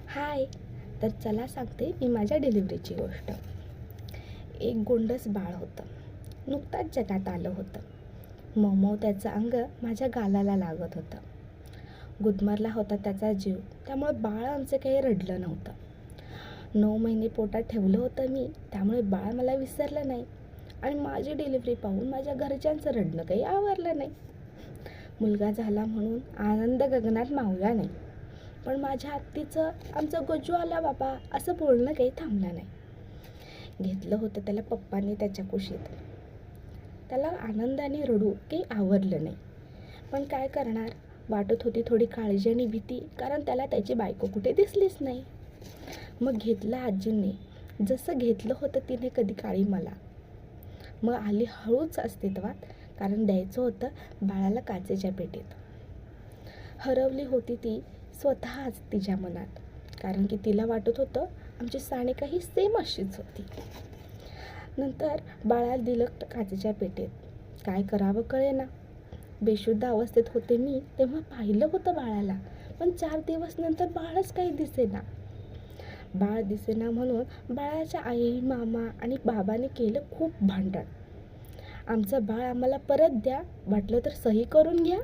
हाय. तर चला सांगते मी माझ्या डिलिव्हरीची गोष्ट. एक गोंडस बाळ होतं. नुकताच जगात आलं होतं. मऊ त्याचं अंग माझ्या गालाला लागत होतं. गुदमरला होता त्याचा जीव, त्यामुळे बाळ आमचं काही रडलं नव्हतं. 9 महिने पोटात ठेवलं होतं मी, त्यामुळे बाळ मला विसरलं नाही आणि माझी डिलिव्हरी पाहून माझ्या घरच्यांचं रडणं काही आवरलं नाही. मुलगा झाला म्हणून आनंद गगनात मावला नाही, पण माझ्या आत्तीचं आमचा गजू आला बाबा असं बोलणं काही थांबलं नाही. घेतलं होतं त्याला पप्पांनी त्याच्या कुशीत. त्याला आनंदाने रडू काही आवरलं नाही, पण काय करणार, वाटत होती थोडी काळजी आणि भीती, कारण त्याला त्याची बायको कुठे दिसलीच नाही. मग घेतलं आजींनी, जसं घेतलं होतं तिने कधी काळी मला. मग आली हळूच अस्तित्वात, कारण द्यायचं होतं बाळाला काचेच्या पेटीत. हरवली होती ती स्वतःच तिच्या मनात, कारण की तिला वाटत होतं आमची सानिका ही सेम अशीच होती. नंतर बाळाला दिलं काचेच्या पेटीत. काय करावं कळेना. बेशुद्ध अवस्थेत होते मी तेव्हा पाहिलं होतं बाळाला, पण 4 दिवस नंतर बाळच काही दिसेना. बाळ दिसेना म्हणून बाळाच्या आई, मामा आणि बाबाने केलं खूप भांडण. आमचं बाळ आम्हाला परत द्या, वाटलं तर सही करून घ्या.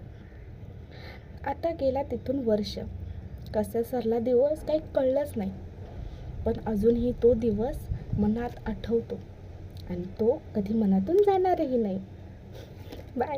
आता गेला तिथून वर्ष. कसं सरला दिवस काही कळलंच नाही, पण अजूनही तो दिवस मनात आठवतो आणि तो कधी मनातून जाणारही नाही. बाय.